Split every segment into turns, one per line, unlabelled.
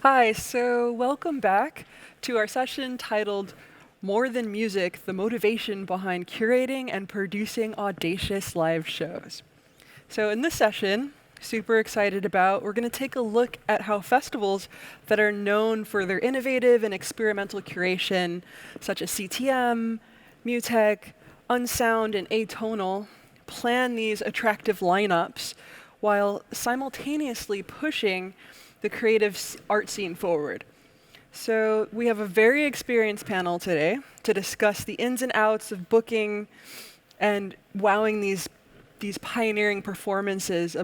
Hi, so welcome back to our session titled More Than Music, the Motivation Behind Curating and Producing Audacious Live Shows. So in this session, super excited about, we're going to take a look at how festivals that are known for their innovative and experimental curation, such as CTM, MUTEK, Unsound and Atonal, plan these attractive lineups while simultaneously pushing the creative art scene forward. So we have a very experienced panel today to discuss the ins and outs of booking and wowing these pioneering performances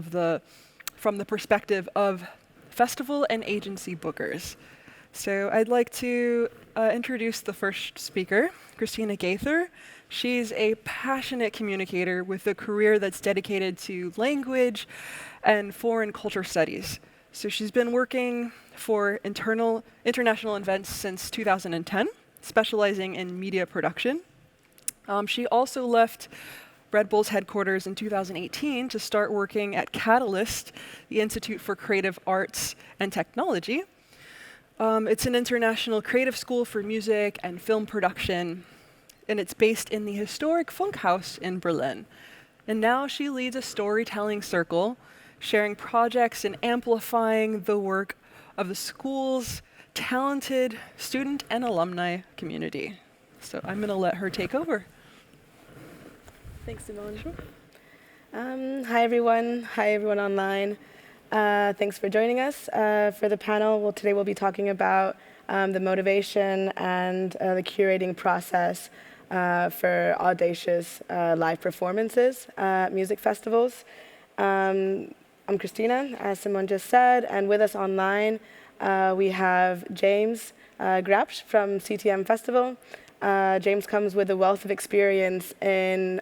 from the perspective of festival and agency bookers. So I'd like to introduce the first speaker, Christina Gaither. She's a passionate communicator with a career that's dedicated to language and foreign culture studies. So she's been working for international events since 2010, specializing in media production. She also left Red Bull's headquarters in 2018 to start working at Catalyst, the Institute for Creative Arts and Technology. It's an international creative school for music and film production, and it's based in the historic Funkhaus in Berlin. And now she leads a storytelling circle, sharing projects and amplifying the work of the school's talented student and alumni community. So I'm going to let her take over. Thanks, Simone.
Sure. Hi, everyone. Hi, everyone online. Thanks for joining us for the panel. Today we'll be talking about the motivation and the curating process for audacious live performances at music festivals. I'm Christina, as Simone just said, and with us online we have James Grabsch from CTM Festival. James comes with a wealth of experience in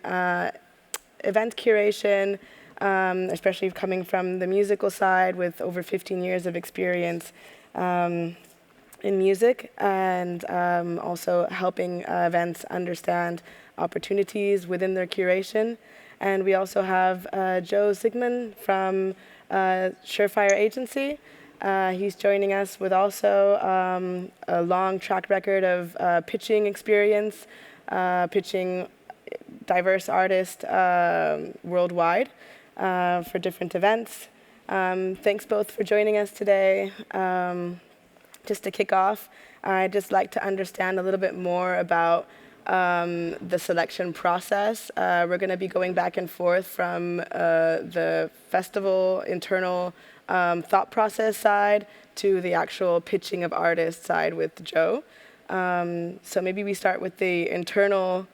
event curation, especially coming from the musical side with over 15 years of experience in music, and also helping events understand opportunities within their curation. And we also have Joe Sigmund from Surefire Agency. He's joining us with also a long track record of pitching experience, pitching diverse artists worldwide for different events. Thanks both for joining us today. Just to kick off, I'd just like to understand a little bit more about the selection process. We're going to be going back and forth from the festival internal thought process side to the actual pitching of artists side with Joe. So maybe we start with the internal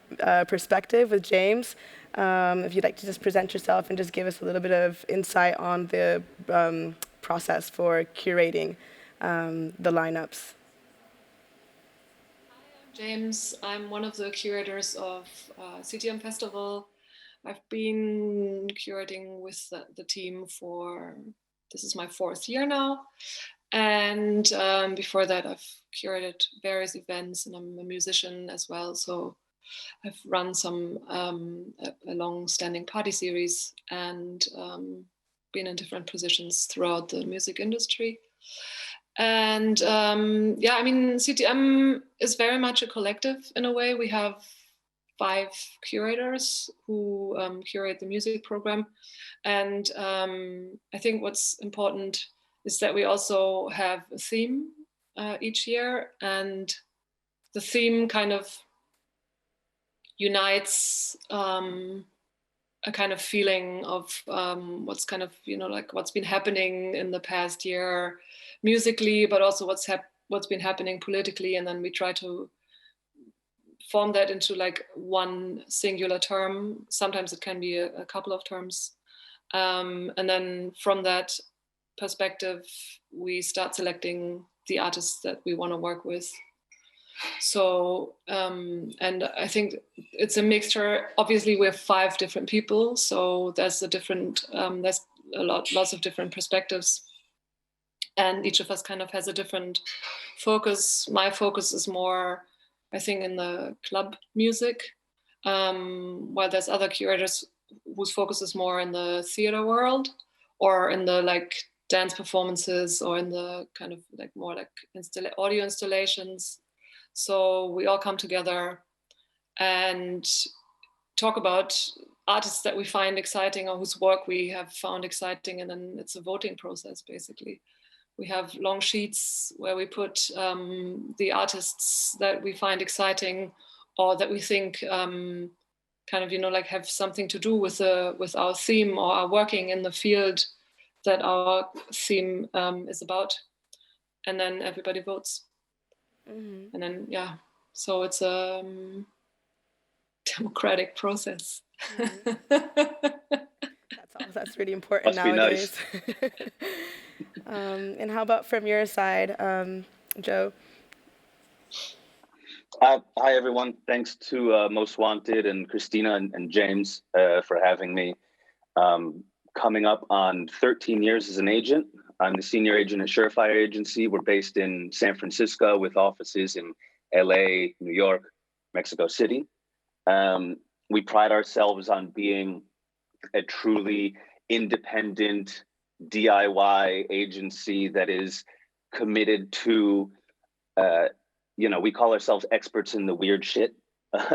perspective with James. If you'd like to just present yourself and just give us a little bit of insight on the process for curating the lineups.
James. I'm one of the curators of CTM Festival. I've been curating with the team this is my 4th year now. And before that, I've curated various events, and I'm a musician as well. So I've run a long-standing party series and been in different positions throughout the music industry. And CTM is very much a collective in a way. We have 5 curators who curate the music program. And I think what's important is that we also have a theme each year. And the theme kind of unites a kind of feeling of what's kind of, what's been happening in the past year musically, but also what's been happening politically. And then we try to form that into like one singular term. Sometimes it can be a couple of terms. And then from that perspective, we start selecting the artists that we want to work with. So, and I think it's a mixture. Obviously, we're 5 different people, so there's lots of different perspectives, and each of us kind of has a different focus. My focus is more, I think, in the club music, while there's other curators whose focus is more in the theater world or in the like dance performances or in the kind of like more like audio installations. So we all come together and talk about artists that we find exciting or whose work we have found exciting, and then it's a voting process basically. We have long sheets where we put the artists that we find exciting or that we think kind of, like have something to do with our theme or are working in the field that our theme is about. And then everybody votes. Mm-hmm. And then, yeah, so it's a democratic process.
Mm-hmm. That's really important nowadays. Nice. And how about from your side, Joe?
Hi, everyone. Thanks to Most Wanted and Christina and James for having me. Coming up on 13 years as an agent. I'm the senior agent at Surefire Agency. We're based in San Francisco with offices in LA, New York, Mexico City. We pride ourselves on being a truly independent DIY agency that is committed to, we call ourselves experts in the weird shit.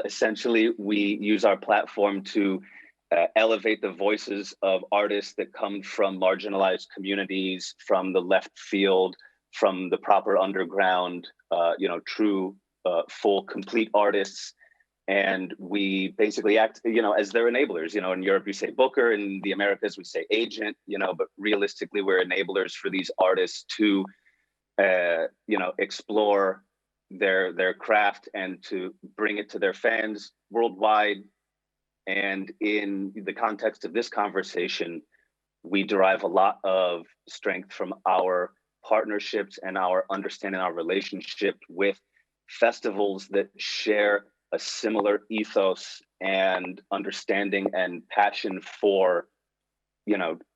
Essentially, we use our platform to elevate the voices of artists that come from marginalized communities, from the left field, from the proper underground, true, full, complete artists. And we basically act, as their enablers. In Europe, we say booker. In the Americas, we say agent, but realistically, we're enablers for these artists to, explore their craft and to bring it to their fans worldwide. And in the context of this conversation, we derive a lot of strength from our partnerships and our understanding our relationship with festivals that share a similar ethos and understanding and passion for,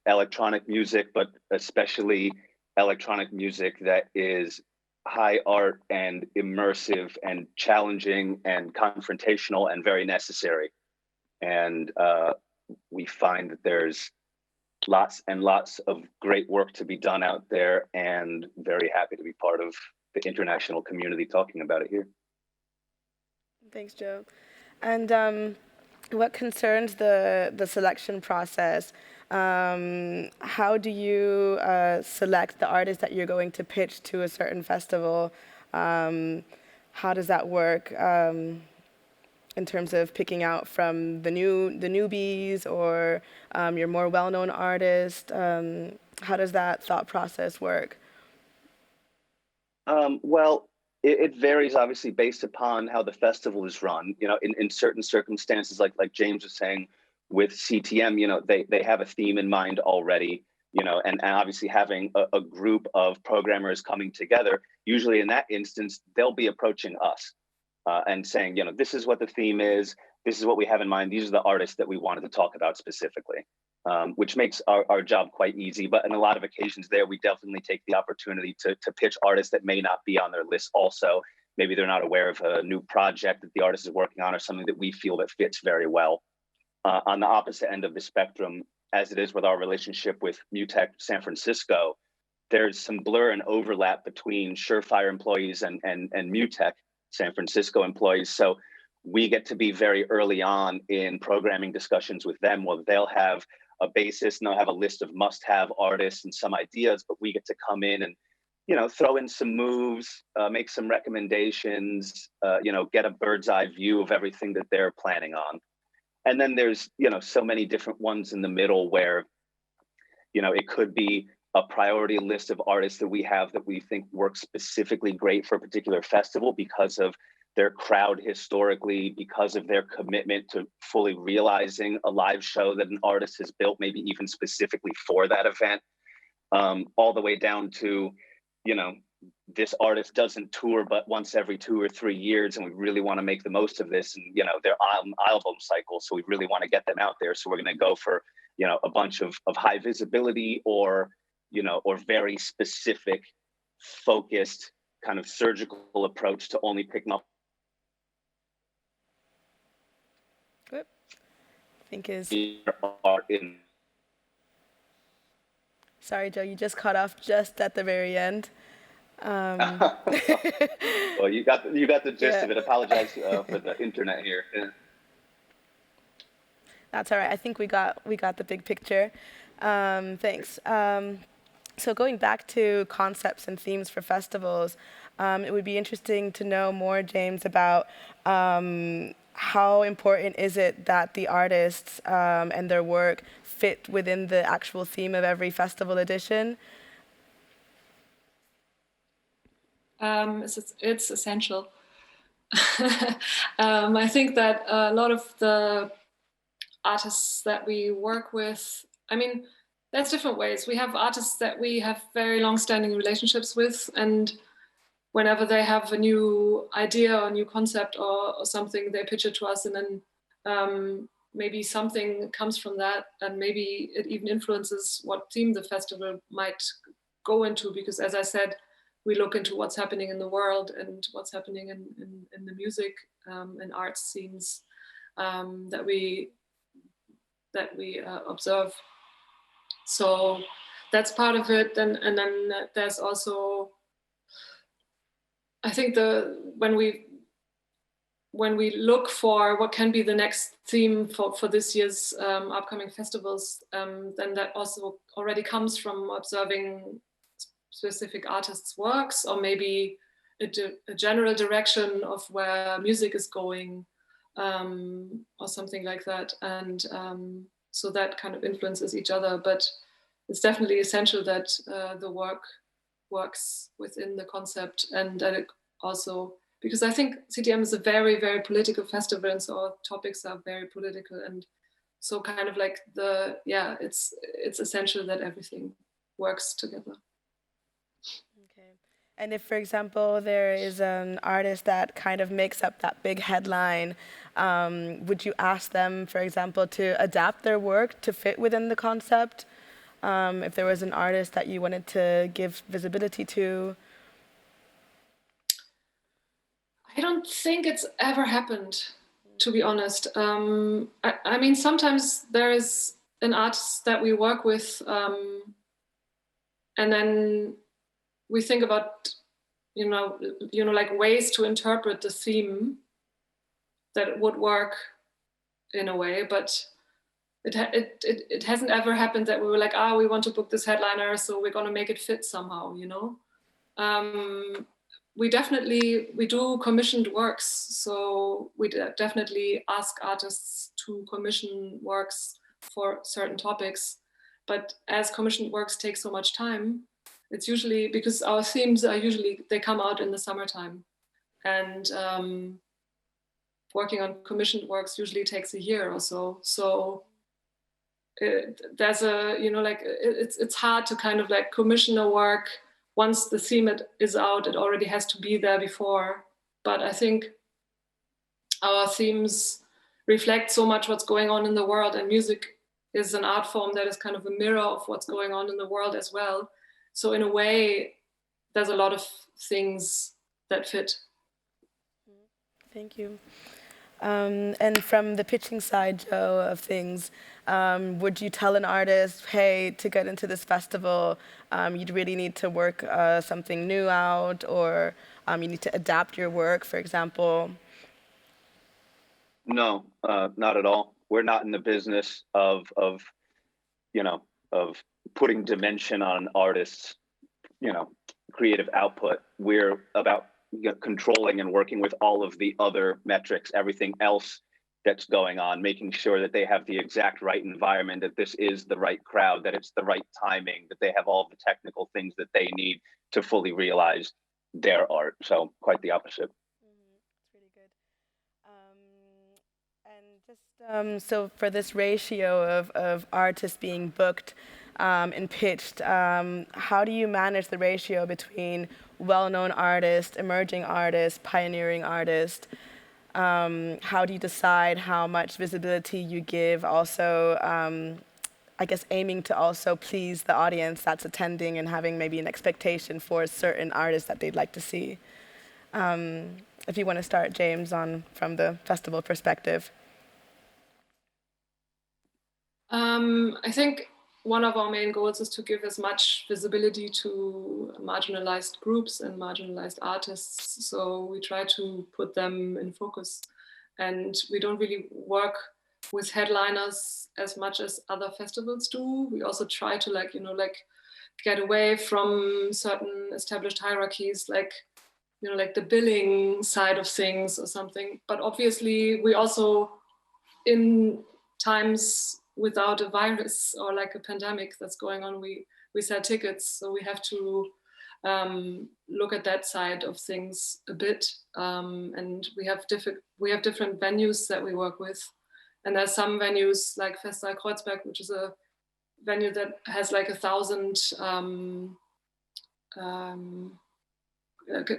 electronic music, but especially electronic music that is high art and immersive and challenging and confrontational and very necessary. And we find that there's lots and lots of great work to be done out there, and very happy to be part of the international community talking about it here.
Thanks, Joe. And what concerns the selection process, how do you select the artist that you're going to pitch to a certain festival? How does that work? In terms of picking out from the newbies or your more well-known artist? How does that thought process work?
Well, it varies obviously based upon how the festival is run. In certain circumstances, like James was saying with CTM, they have a theme in mind already, and obviously having a group of programmers coming together, usually in that instance, they'll be approaching us. And saying, this is what the theme is, this is what we have in mind, these are the artists that we wanted to talk about specifically, which makes our job quite easy. But in a lot of occasions there, we definitely take the opportunity to pitch artists that may not be on their list also. Maybe they're not aware of a new project that the artist is working on or something that we feel that fits very well. On the opposite end of the spectrum, as it is with our relationship with MUTEK San Francisco, there's some blur and overlap between Surefire employees and MUTEK San Francisco employees. So we get to be very early on in programming discussions with them. Well, they'll have a basis and they'll have a list of must-have artists and some ideas, but we get to come in and, throw in some moves, make some recommendations, get a bird's eye view of everything that they're planning on. And then there's, so many different ones in the middle where, it could be a priority list of artists that we have that we think work specifically great for a particular festival because of their crowd historically, because of their commitment to fully realizing a live show that an artist has built, maybe even specifically for that event, all the way down to, you know, this artist doesn't tour but once every 2 or 3 years, and we really want to make the most of this, and, you know, their album cycle, so we really want to get them out there, so we're going to go for, you know, a bunch of high visibility, or, you know, or very specific, focused, kind of surgical approach to only picking up.
I think is. Sorry, Joe, you just cut off just at the very end.
Well, you got the gist of it. Apologize for the internet here. Yeah.
That's all right. I think we got the big picture. Thanks. So going back to concepts and themes for festivals, it would be interesting to know more, James, about how important is it that the artists and their work fit within the actual theme of every festival edition?
It's essential. I think that a lot of the artists that we work with, I mean, there's different ways. We have artists that we have very long-standing relationships with, and whenever they have a new idea or new concept or something, they pitch it to us, and then maybe something comes from that, and maybe it even influences what theme the festival might go into, because as I said, we look into what's happening in the world and what's happening in the music and art scenes that we observe. So that's part of it. And then there's also, I think when we look for what can be the next theme for this year's upcoming festivals, then that also already comes from observing specific artists' works, or maybe a general direction of where music is going, or something like that. And so that kind of influences each other. But it's definitely essential that the work works within the concept, and that it also, because I think CTM is a very, very political festival, and so our topics are very political. And so kind of like it's essential that everything works together.
And if, for example, there is an artist that kind of makes up that big headline, would you ask them, for example, to adapt their work to fit within the concept? If there was an artist that you wanted to give visibility to?
I don't think it's ever happened, to be honest. I mean, sometimes there is an artist that we work with, and then we think about, you know, like ways to interpret the theme that would work in a way, but it hasn't ever happened that we were like, we want to book this headliner, so we're going to make it fit somehow, you know. We do commissioned works, so we definitely ask artists to commission works for certain topics, but as commissioned works take so much time, it's usually because our themes are they come out in the summertime, and working on commissioned works usually takes a year or so. So there's it's hard to kind of like commission a work once the theme is out. It already has to be there before. But I think our themes reflect so much what's going on in the world, and music is an art form that is kind of a mirror of what's going on in the world as well. So in a way, there's a lot of things that fit.
Thank you. And from the pitching side, Joe, of things, would you tell an artist, hey, to get into this festival, you'd really need to work something new out, or you need to adapt your work, for example?
No, not at all. We're not in the business of putting dimension on artists, creative output. We're about controlling and working with all of the other metrics, everything else that's going on, making sure that they have the exact right environment, that this is the right crowd, that it's the right timing, that they have all the technical things that they need to fully realize their art. So quite the opposite.
It's really So for this ratio of artists being booked and pitched, how do you manage the ratio between well-known artists, emerging artists, pioneering artists? How do you decide how much visibility you give? Also, I guess aiming to also please the audience that's attending and having maybe an expectation for a certain artist that they'd like to see. If you want to start, James, from the festival perspective.
I think one of our main goals is to give as much visibility to marginalized groups and marginalized artists. So we try to put them in focus. And we don't really work with headliners as much as other festivals do. We also try to get away from certain established hierarchies, like the billing side of things or something. But obviously we also, in times without a virus or like a pandemic that's going on, we sell tickets, so we have to look at that side of things a bit, and we have different venues that we work with, and there's some venues like Festsaal Kreuzberg, which is a venue that has like 1,000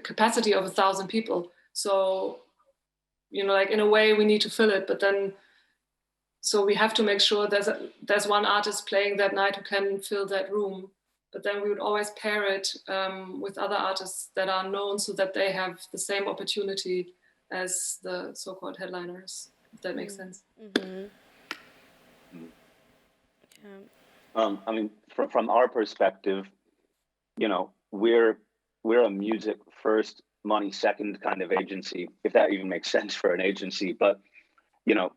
capacity of 1,000 people, so like in a way we need to fill it, but then so we have to make sure there's one artist playing that night who can fill that room. But then we would always pair it with other artists that are known so that they have the same opportunity as the so-called headliners, if that makes sense.
Mm-hmm.
I mean, from our perspective, we're a music first, money second kind of agency, if that even makes sense for an agency. But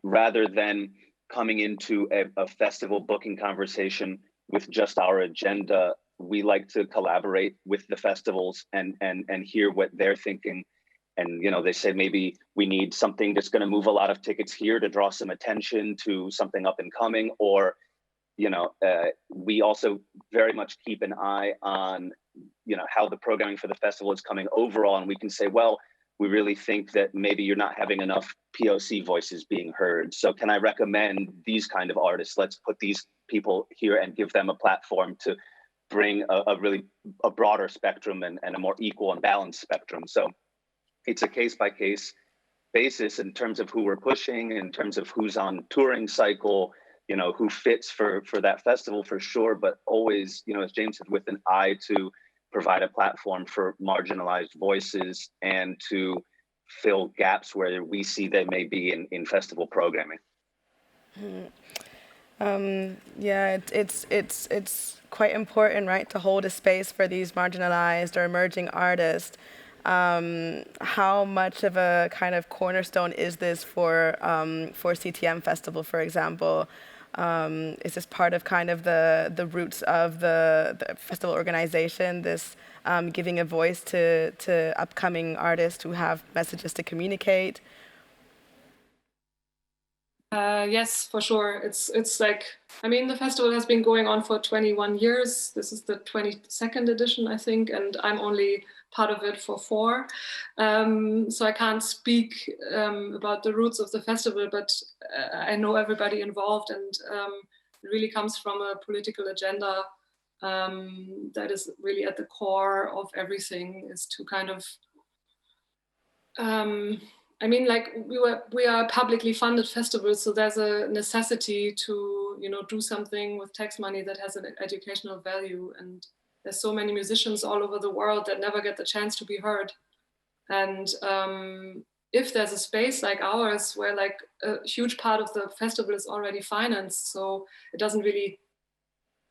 rather than coming into a festival booking conversation with just our agenda, we like to collaborate with the festivals and hear what they're thinking. And they say maybe we need something that's going to move a lot of tickets here to draw some attention to something up and coming, or we also very much keep an eye on how the programming for the festival is coming overall, and we can say, well, we really think that maybe you're not having enough POC voices being heard. So can I recommend these kind of artists? Let's put these people here and give them a platform to bring a broader spectrum and a more equal and balanced spectrum. So it's a case by case basis in terms of who we're pushing, in terms of who's on touring cycle, who fits for that festival for sure, but always, as James said, with an eye to provide a platform for marginalized voices and to fill gaps where we see they may be in festival programming.
Yeah, it's quite important, right, to hold a space for these marginalized or emerging artists. How much of a kind of cornerstone is this for CTM Festival, for example? Is this part of kind of the roots of the festival organization, this giving a voice to upcoming artists who have messages to communicate?
Yes, for sure. It's like, I mean, the festival has been going on for 21 years. This is the 22nd edition, I think, and I'm only part of it for 4. So I can't speak about the roots of the festival, but I know everybody involved, and it really comes from a political agenda that is really at the core of everything, is to kind of I mean, like we are a publicly funded festival, so there's a necessity to do something with tax money that has an educational value. And there's so many musicians all over the world that never get the chance to be heard. And if there's a space like ours where like a huge part of the festival is already financed, so it doesn't really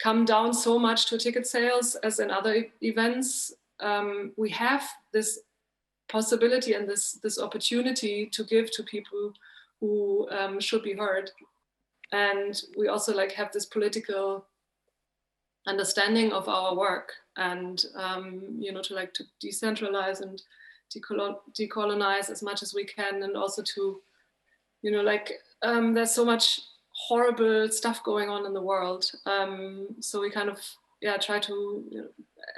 come down so much to ticket sales as in other events, we have this possibility and this opportunity to give to people who should be heard. And we also like have this political understanding of our work, and to decentralize and decolonize as much as we can, and also to there's so much horrible stuff going on in the world, so we kind of try to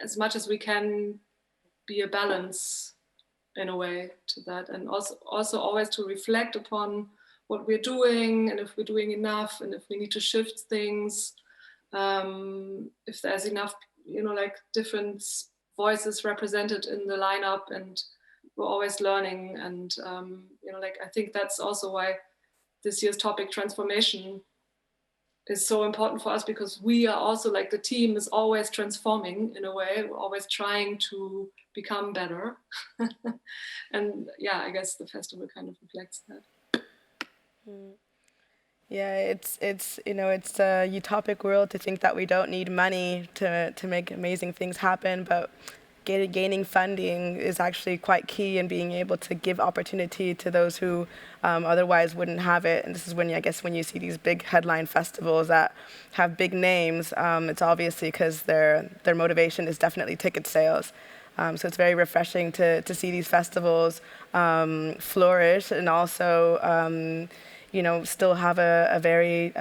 as much as we can be a balance in a way to that, and also always to reflect upon what we're doing and if we're doing enough and if we need to shift things, if there's enough, like different voices represented in the lineup, and we're always learning. And, I think that's also why this year's topic, transformation, is so important for us, because we are also, like, the team is always transforming in a way. We're always trying to become better. And yeah, I guess the festival kind of reflects that.
Yeah, it's it's a utopic world to think that we don't need money to make amazing things happen, but gaining funding is actually quite key in being able to give opportunity to those who otherwise wouldn't have it. And this is when when you see these big headline festivals that have big names, it's obviously because their motivation is definitely ticket sales. So it's very refreshing to see these festivals flourish and also still have a very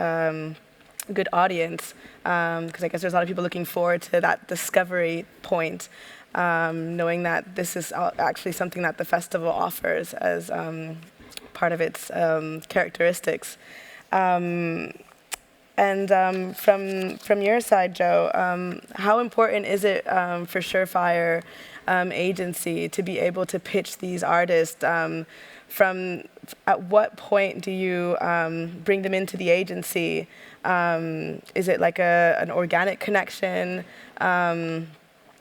good audience, because I guess there's a lot of people looking forward to that discovery point, knowing that this is actually something that the festival offers as part of its characteristics. And from your side, Joe, how important is it for Surefire agency to be able to pitch these artists? At what point do you bring them into the agency? Is it like an organic connection?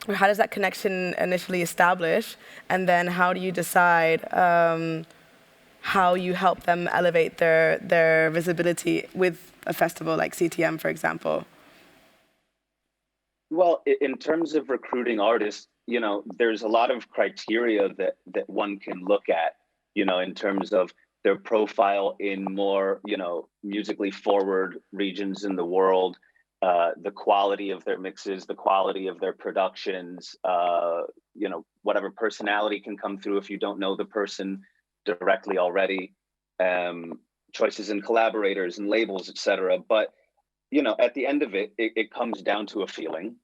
Or how does that connection initially establish? And then how do you decide how you help them elevate their visibility with a festival like CTM, for example?
Well, in terms of recruiting artists, there's a lot of criteria that one can look at, in terms of their profile in more, musically forward regions in the world, the quality of their mixes, the quality of their productions, whatever personality can come through if you don't know the person directly already, choices in collaborators and labels, etc. But, at the end of it, it comes down to a feeling,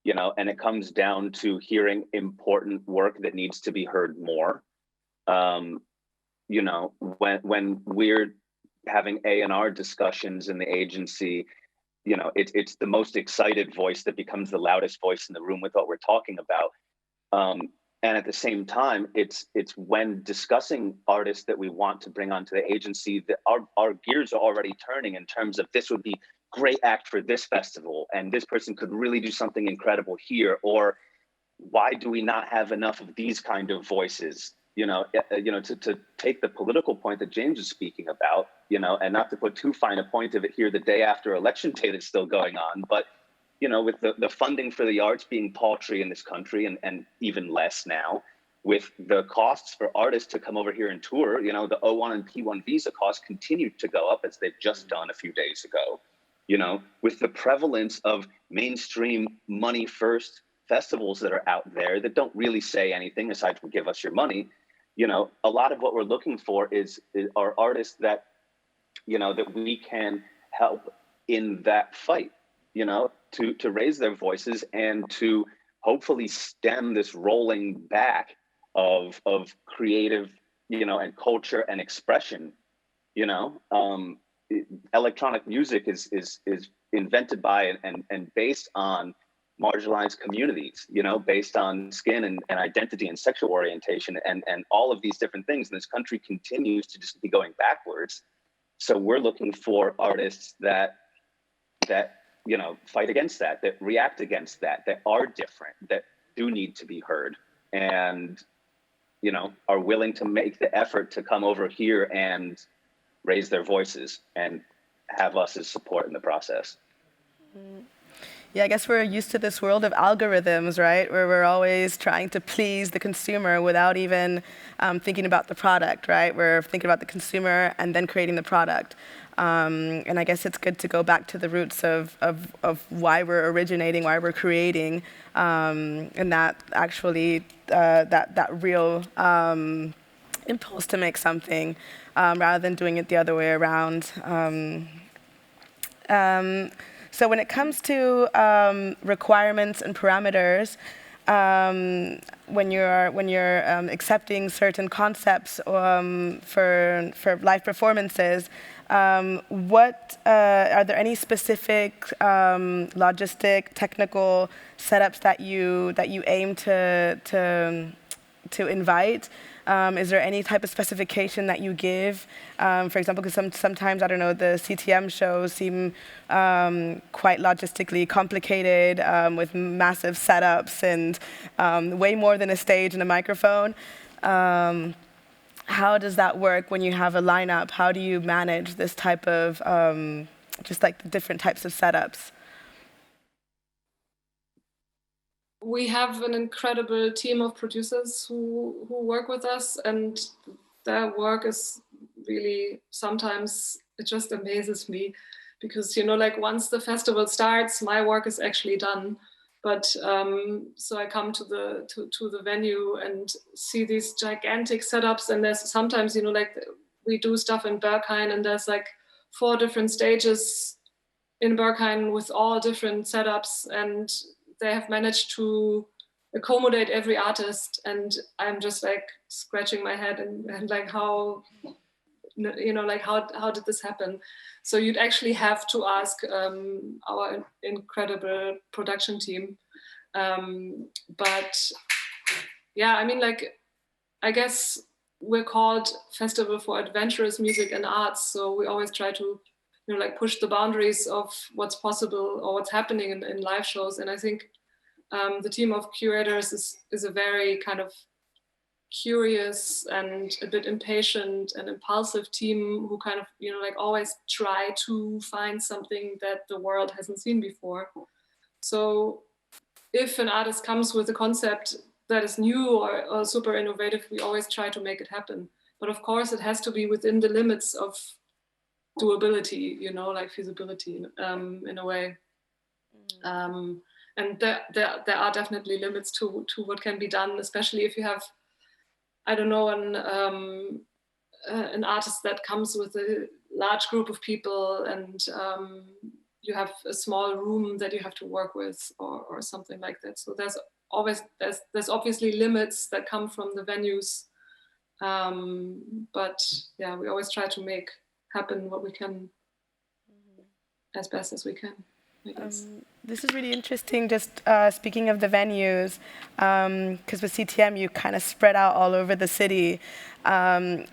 and it comes down to hearing important work that needs to be heard more. When we're having A&R discussions in the agency, it's the most excited voice that becomes the loudest voice in the room with what we're talking about. And at the same time, it's when discussing artists that we want to bring onto the agency that our gears are already turning in terms of this would be great act for this festival, and this person could really do something incredible here, or why do we not have enough of these kind of voices? To take the political point that James is speaking about, and not to put too fine a point of it here the day after election day that's still going on, but with the funding for the arts being paltry in this country and even less now, with the costs for artists to come over here and tour, the O1 and P1 visa costs continue to go up, as they've just done a few days ago. With the prevalence of mainstream money first festivals that are out there that don't really say anything aside from give us your money, a lot of what we're looking for are artists that, that we can help in that fight, to raise their voices and to hopefully stem this rolling back of creative, and culture and expression. Electronic music is invented by and based on marginalized communities, based on skin and identity and sexual orientation and all of these different things. And this country continues to just be going backwards. So we're looking for artists that fight against that react against that are different, that do need to be heard, and are willing to make the effort to come over here and raise their voices and have us as support in the process.
Yeah, I guess we're used to this world of algorithms, right? Where we're always trying to please the consumer without even thinking about the product, right? We're thinking about the consumer and then creating the product. And I guess it's good to go back to the roots of why we're originating, why we're creating, and that actually, that real impulse to make something, rather than doing it the other way around. So when it comes to requirements and parameters, when you're accepting certain concepts for live performances, what are there any specific logistic, technical setups that you aim to invite? Is there any type of specification that you give? For example, because sometimes, I don't know, the CTM shows seem quite logistically complicated with massive setups and way more than a stage and a microphone. How does that work when you have a lineup? How do you manage this type of, just like the different types of setups?
We have an incredible team of producers who work with us, and their work is really, sometimes it just amazes me, because like once the festival starts, my work is actually done. But so I come to the venue and see these gigantic setups, and there's sometimes like we do stuff in Berghain, and there's like 4 different stages in Berghain with all different setups, and they have managed to accommodate every artist, and I'm just like scratching my head and like how like how did this happen? So you'd actually have to ask our incredible production team. But yeah, I mean, like, I guess we're called Festival for Adventurous Music and Arts, so we always try to like push the boundaries of what's possible or what's happening in live shows. And I think the team of curators is a very kind of curious and a bit impatient and impulsive team who kind of like always try to find something that the world hasn't seen before. So if an artist comes with a concept that is new or super innovative, we always try to make it happen. But of course, it has to be within the limits of doability, like feasibility in a way. And there are definitely limits to what can be done, especially if you have, I don't know, an artist that comes with a large group of people, and you have a small room that you have to work with, or something like that. So there's obviously limits that come from the venues, but yeah, we always try to make happen what we can as best as we can.
This is really interesting, just speaking of the venues, because with CTM you kind of spread out all over the city, and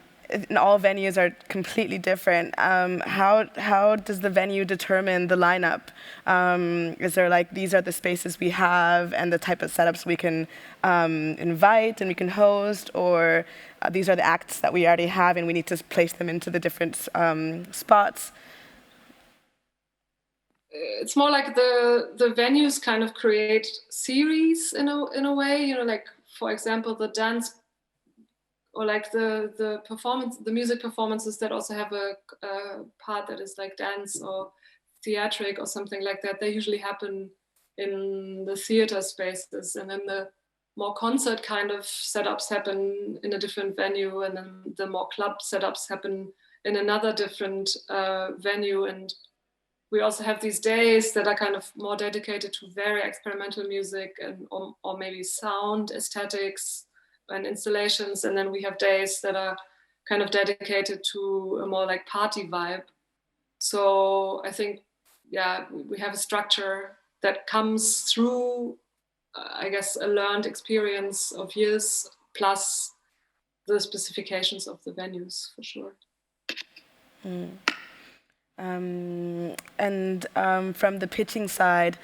all venues are completely different. How does the venue determine the lineup? Is there like, these are the spaces we have and the type of setups we can invite and we can host, or these are the acts that we already have and we need to place them into the different spots?
It's more like the venues kind of create series in a way, like, for example, the dance, or like the performance, the music performances that also have a part that is like dance or theatric or something like that. They usually happen in the theater spaces, and then the more concert kind of setups happen in a different venue, and then the more club setups happen in another different venue. And we also have these days that are kind of more dedicated to very experimental music and or maybe sound aesthetics and installations. And then we have days that are kind of dedicated to a more like party vibe. So I think, yeah, we have a structure that comes through, I guess, a learned experience of years plus the specifications of the venues, for sure.
And from the pitching side,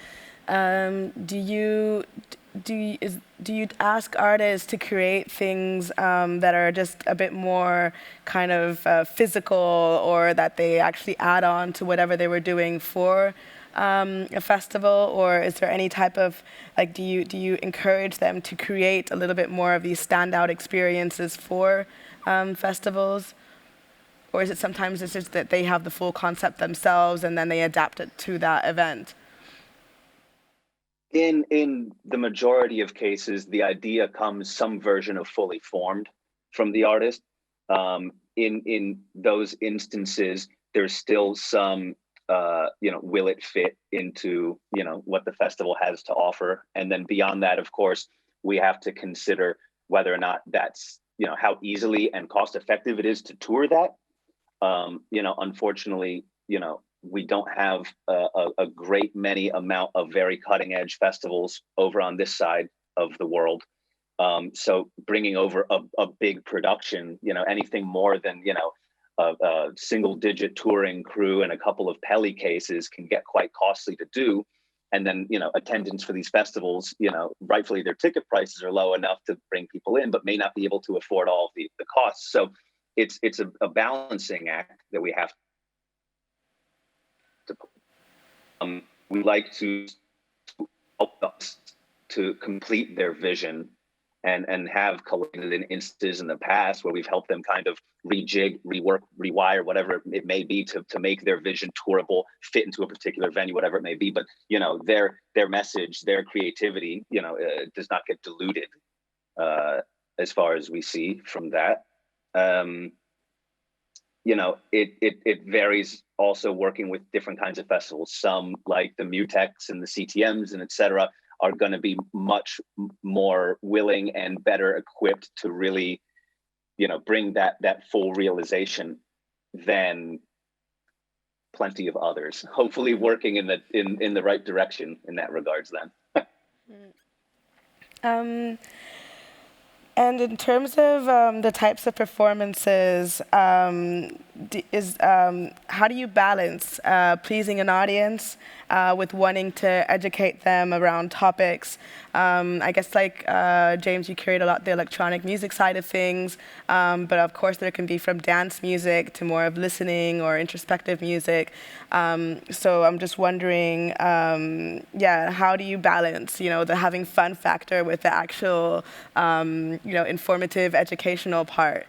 do you ask artists to create things that are just a bit more kind of physical, or that they actually add on to whatever they were doing for a festival? Or is there any type of, like, do you encourage them to create a little bit more of these standout experiences for festivals? Or is it sometimes it's just that they have the full concept themselves and then they adapt it to that event?
In the majority of cases, the idea comes some version of fully formed from the artist. In those instances, there's still some, will it fit into, what the festival has to offer? And then beyond that, of course, we have to consider whether or not that's, how easily and cost effective it is to tour that. Unfortunately, we don't have a great many amount of very cutting edge festivals over on this side of the world. So bringing over a big production, anything more than, a single digit touring crew and a couple of Peli cases can get quite costly to do. And then, attendance for these festivals, rightfully their ticket prices are low enough to bring people in, but may not be able to afford all of the costs. So it's a balancing act that we have to. We like to help us to complete their vision and have collected in instances in the past where we've helped them kind of rejig, rework, rewire, whatever it may be to make their vision tourable, fit into a particular venue, whatever it may be. But, their message, their creativity, does not get diluted as far as we see from that. It varies also working with different kinds of festivals. Some like the MUTEKs and the CTMs and et cetera are going to be much more willing and better equipped to really, bring that full realization than plenty of others. Hopefully working in the right direction in that regards then.
And in terms of the types of performances, how do you balance pleasing an audience with wanting to educate them around topics? I guess James, you curate a lot the electronic music side of things, but of course there can be from dance music to more of listening or introspective music. So I'm just wondering, how do you balance, the having fun factor with the actual, informative, educational part?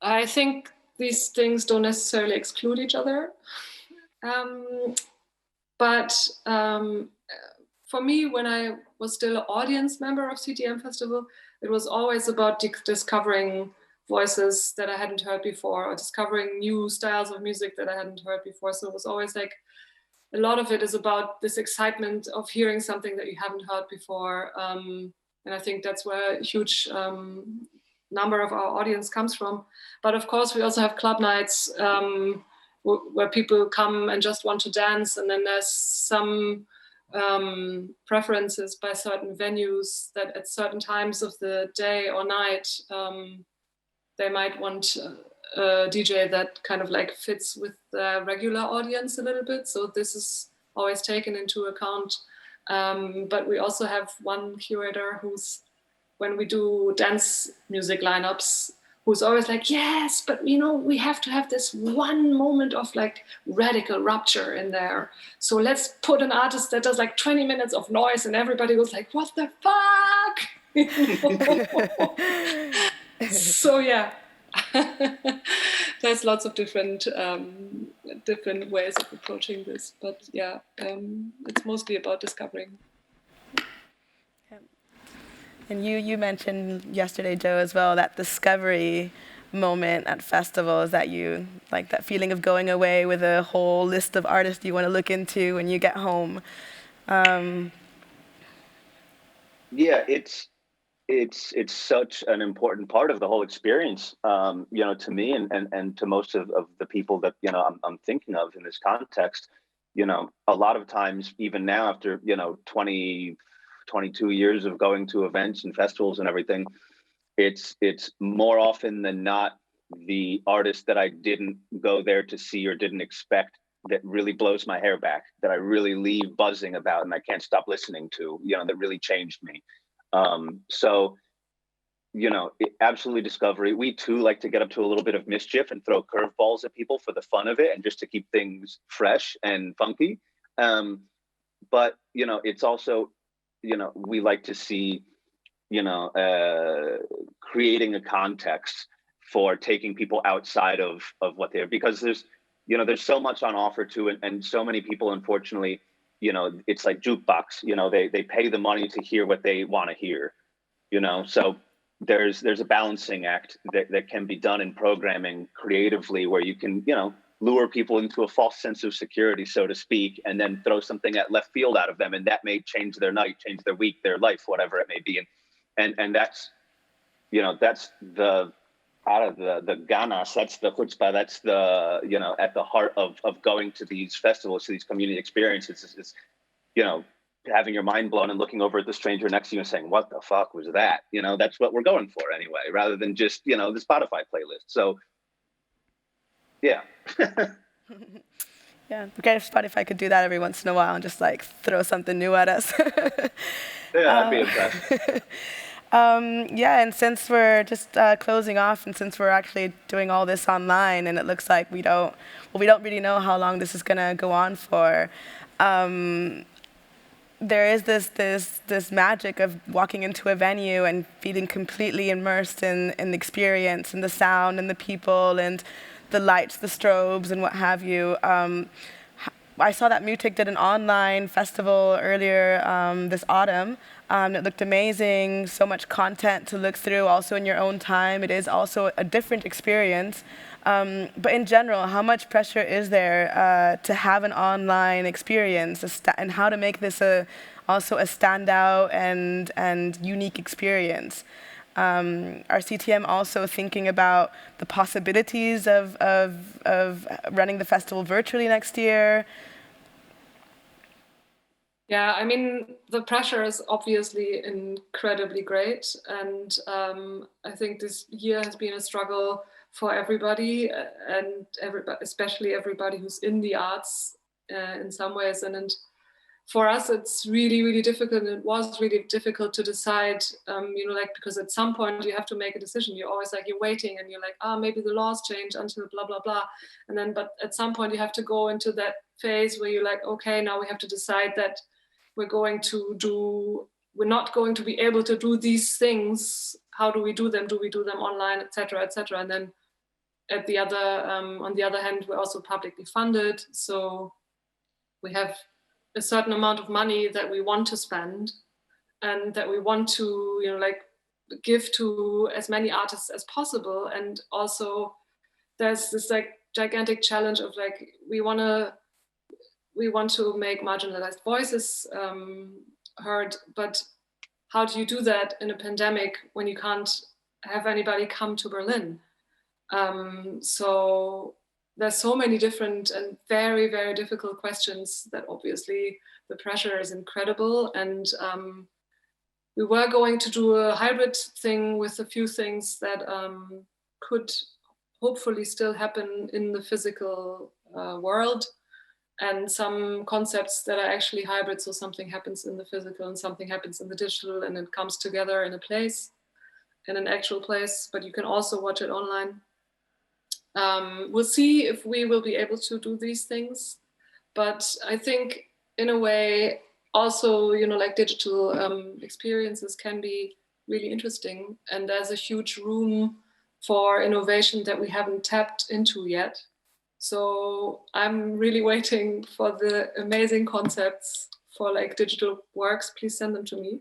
I think these things don't necessarily exclude each other. But for me, when I was still an audience member of CTM Festival, it was always about discovering voices that I hadn't heard before, or discovering new styles of music that I hadn't heard before. So it was always a lot of it is about this excitement of hearing something that you haven't heard before. And I think that's where a huge number of our audience comes from. But of course, we also have club nights where people come and just want to dance. And then there's some preferences by certain venues that at certain times of the day or night, they might want a DJ that kind of fits with the regular audience a little bit. So this is always taken into account. But we also have one curator who's, when we do dance music lineups, who's always yes, but we have to have this one moment of radical rupture in there. So let's put an artist that does 20 minutes of noise and everybody goes what the fuck? So yeah, there's lots of different ways of approaching this, but yeah, it's mostly about discovering.
And you mentioned yesterday, Joe, as well, that discovery moment at festivals, that you that feeling of going away with a whole list of artists you want to look into when you get home.
Yeah, it's such an important part of the whole experience, to me and to most of the people that, I'm thinking of in this context. A lot of times, even now after, 22 years of going to events and festivals and everything, it's more often than not the artist that I didn't go there to see or didn't expect that really blows my hair back, that I really leave buzzing about and I can't stop listening to, that really changed me. So, absolutely discovery. We too like to get up to a little bit of mischief and throw curveballs at people for the fun of it and just to keep things fresh and funky. But, it's also, we like to see, creating a context for taking people outside of what they're, because there's so much on offer to it. And so many people, unfortunately, it's like jukebox, they pay the money to hear what they want to hear, so there's a balancing act that can be done in programming creatively where you can, lure people into a false sense of security, so to speak, and then throw something at left field out of them, and that may change their night, change their week, their life, whatever it may be. And that's, that's the out of the ganas, that's the chutzpah, that's the, at the heart of going to these festivals, to these community experiences, is having your mind blown and looking over at the stranger next to you and saying, what the fuck was that? That's what we're going for anyway, rather than just, the Spotify playlist. So, yeah.
Yeah, okay, if Spotify could do that every once in a while and just like throw something new at us.
Yeah, I'd be impressed.
Yeah, and since we're just closing off, and since we're actually doing all this online, and it looks like we don't really know how long this is gonna go on for. There is this magic of walking into a venue and feeling completely immersed in the experience and the sound and the people and the lights, the strobes, and what have you. I saw that MUTEK did an online festival earlier this autumn. It looked amazing, so much content to look through, also in your own time. It is also a different experience. But in general, how much pressure is there to have an online experience, and how to make this also a standout and unique experience? Are CTM also thinking about the possibilities of running the festival virtually next year?
Yeah, I mean, the pressure is obviously incredibly great. And I think this year has been a struggle for everybody, and especially everybody who's in the arts in some ways. And for us, it's really, really difficult. It was really difficult to decide, because at some point you have to make a decision. You're always like, you're waiting and you're like, maybe the laws change until blah, blah, blah. And then, but at some point you have to go into that phase where you're like, okay, now we have to decide that we're not going to be able to do these things. How do we do them? Do we do them online, et cetera, et cetera? And then on the other hand, we're also publicly funded. So we have a certain amount of money that we want to spend and that we want to, give to as many artists as possible. And also there's this like gigantic challenge of like, we want to make marginalized voices heard, but how do you do that in a pandemic when you can't have anybody come to Berlin? So there's so many different and very, very difficult questions that obviously the pressure is incredible. And we were going to do a hybrid thing with a few things that could hopefully still happen in the physical world, and some concepts that are actually hybrid. So something happens in the physical and something happens in the digital, and it comes together in a place, in an actual place, but you can also watch it online. We'll see if we will be able to do these things. But I think in a way also, digital experiences can be really interesting. And there's a huge room for innovation that we haven't tapped into yet. So I'm really waiting for the amazing concepts for digital works. Please send them to me.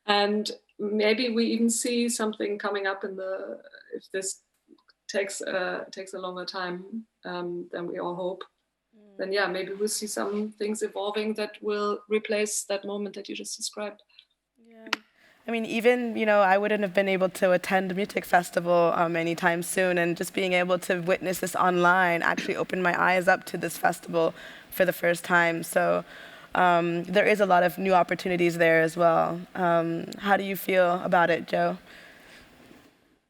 And maybe we even see something coming up if this takes a longer time than we all hope. Then yeah, maybe we'll see some things evolving that will replace that moment that you just described.
Yeah. I mean, even, I wouldn't have been able to attend a MUTEK festival anytime soon, and just being able to witness this online actually opened my eyes up to this festival for the first time. So there is a lot of new opportunities there as well. How do you feel about it, Joe?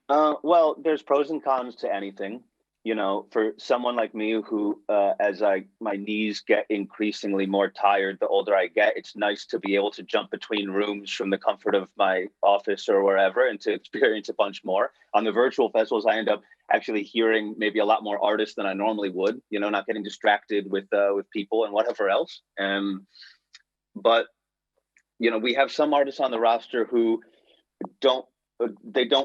Well, there's pros and cons to anything. For someone like me who, as my knees get increasingly more tired, the older I get, it's nice to be able to jump between rooms from the comfort of my office or wherever and to experience a bunch more. On the virtual festivals, I end up actually hearing maybe a lot more artists than I normally would, not getting distracted with people and whatever else. But, we have some artists on the roster who don't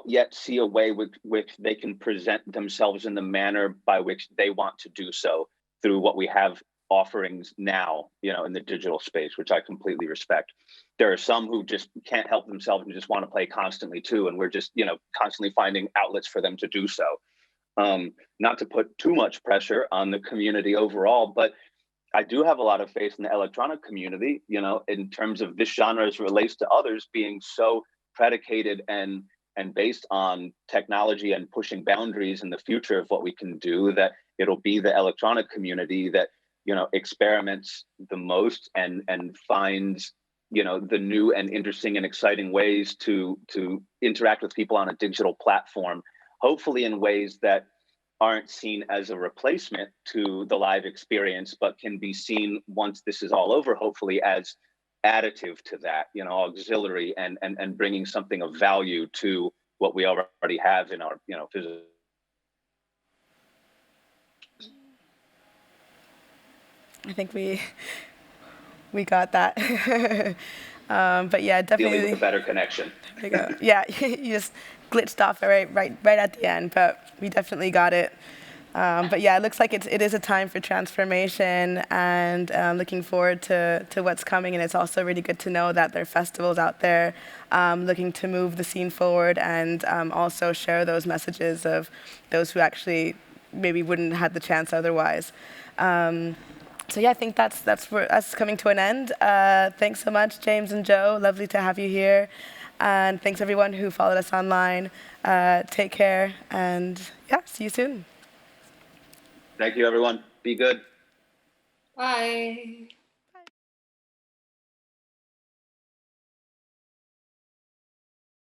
yet see a way with which they can present themselves in the manner by which they want to do so through what we have offerings now, in the digital space, which I completely respect. There are some who just can't help themselves and just want to play constantly too. And we're just, constantly finding outlets for them to do so. Not to put too much pressure on the community overall, but I do have a lot of faith in the electronic community, in terms of this genre as it relates to others being so predicated and based on technology and pushing boundaries in the future of what we can do, that it'll be the electronic community that, experiments the most and finds, the new and interesting and exciting ways to interact with people on a digital platform, hopefully in ways that aren't seen as a replacement to the live experience, but can be seen once this is all over, hopefully as additive to that, auxiliary and bringing something of value to what we already have in our, physical.
I think we got that. But yeah, definitely.
Dealing with a better connection.
There you go. Yeah, you just glitched off right at the end, but we definitely got it. But yeah, it looks like it is a time for transformation, and looking forward to what's coming. And it's also really good to know that there are festivals out there looking to move the scene forward and also share those messages of those who actually maybe wouldn't have had the chance otherwise. So yeah, I think that's for us coming to an end. Thanks so much, James and Joe. Lovely to have you here. And thanks everyone who followed us online. Take care, and yeah, see you soon.
Thank you, everyone. Be good.
Bye.